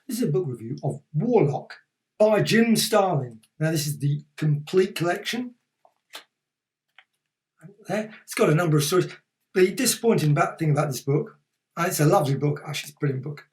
This is a book review of Warlock by Jim Starlin. Now this is the complete collection. It's got a number of stories. The disappointing thing about this book, and it's a lovely book, actually it's a brilliant book,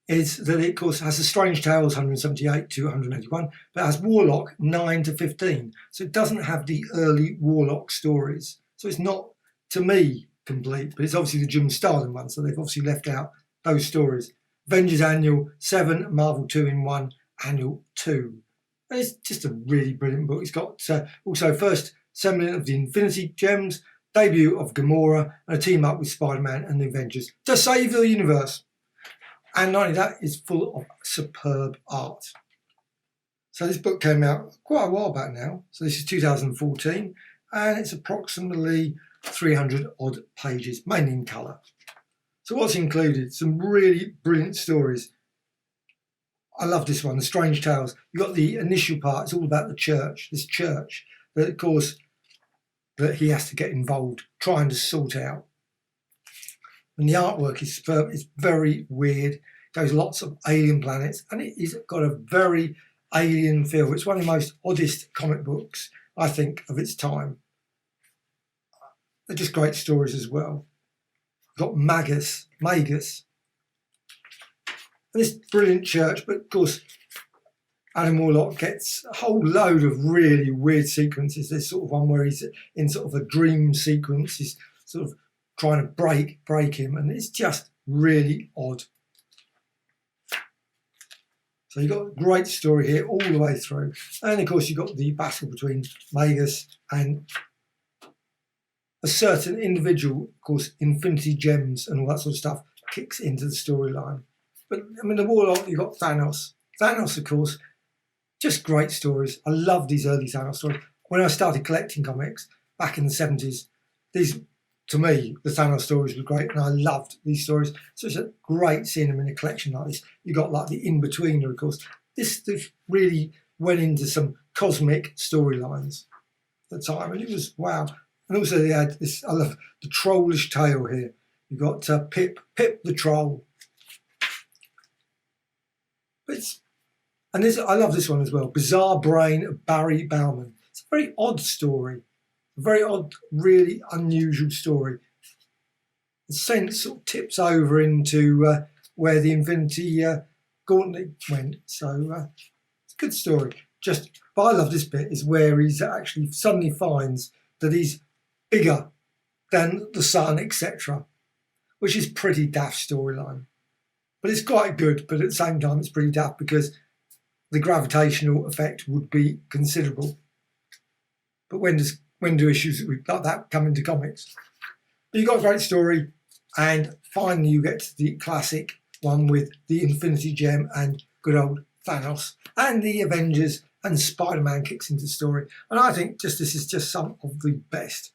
is that it of course has the Strange Tales 178 to 181, but it has Warlock 9 to 15. So it doesn't have the early Warlock stories. So it's not, to me, complete, but it's obviously the Jim Starlin one, so they've obviously left out those stories. Avengers Annual 7, Marvel 2-in-1, Annual 2. And it's just a really brilliant book. It's got also first sembling of the Infinity Gems, debut of Gamora, and a team up with Spider-Man and the Avengers to save the universe. And not only that, it's full of superb art. So this book came out quite a while back now. So this is 2014, and it's approximately 300 odd pages, mainly in colour. So what's included? Some really brilliant stories. I love this one, The Strange Tales. You've got the initial part, it's all about the church, this church that, of course, that he has to get involved, trying to sort out. And the artwork is superb, it's very weird, goes lots of alien planets, and it's got a very alien feel. It's one of the most oddest comic books, I think, of its time. They're just great stories as well. You've got Magus, and this brilliant church, but of course Adam Warlock gets a whole load of really weird sequences. There's sort of one where he's in sort of a dream sequence, he's sort of trying to break him, and it's just really odd. So you've got a great story here all the way through, and of course you've got the battle between Magus and a certain individual. Of course, Infinity Gems and all that sort of stuff kicks into the storyline. But I mean, the Warlock, you've got Thanos. Thanos, of course, just great stories. I love these early Thanos stories. When I started collecting comics back in the 70s, these, to me, the Thanos stories were great, and I loved these stories. So it's a great seeing them in a collection like this. You got like the in-betweener, of course. This really went into some cosmic storylines at the time, and it was wow. And also they had this, I love the trollish tale here. You've got Pip the Troll. I love this one as well. Bizarre Brain of Barry Bauman. It's a very odd story. A very odd, really unusual story. The sense sort of tips over into where the Infinity Gauntlet went. So it's a good story. But I love this bit is where he's actually suddenly finds that he's bigger than the sun, etc., which is pretty daft storyline. But it's quite good, but at the same time it's pretty daft because the gravitational effect would be considerable. But when do issues like that come into comics? But you've got a great story, and finally you get to the classic one with the Infinity Gem and good old Thanos, and the Avengers and Spider-Man kicks into the story. And I think this is just some of the best.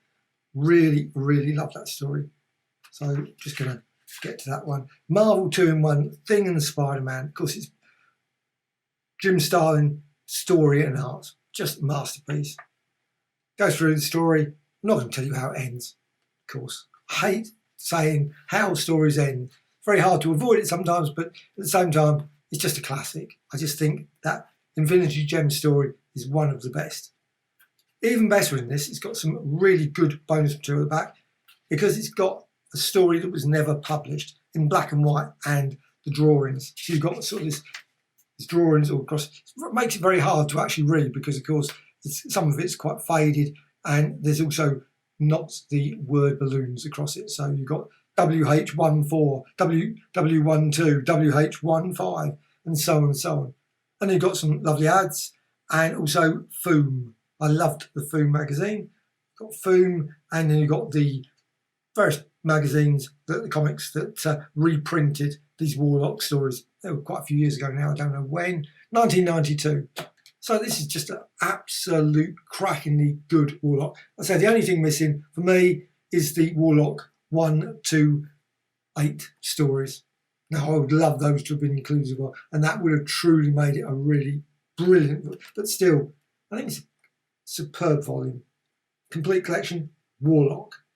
Really, really love that story. So just going to get to that one. Marvel 2-in-1, Thing and Spider-Man. Of course, it's Jim Starlin, story and art. Just a masterpiece. Go through the story. I'm not going to tell you how it ends, of course. I hate saying how stories end. Very hard to avoid it sometimes, but at the same time, it's just a classic. I just think that Infinity Gem story is one of the best. Even better in this, it's got some really good bonus material at the back because it's got a story that was never published in black and white and the drawings. So you've got sort of these drawings all across. It makes it very hard to actually read because, of course, some of it's quite faded, and there's also not the word balloons across it. So you've got WH14, WW12, WH15, and so on and so on. And you've got some lovely ads and also Foom. I loved the Foom magazine. Got Foom, and then you've got the first magazines, the comics that reprinted these Warlock stories. They were quite a few years ago now, I don't know when, 1992. So this is just an absolute crackingly good Warlock. I say the only thing missing for me is the Warlock 1 to 8 stories. Now I would love those to have been included as well, and that would have truly made it a really brilliant book. But still, I think it's a superb volume. Complete collection, Warlock.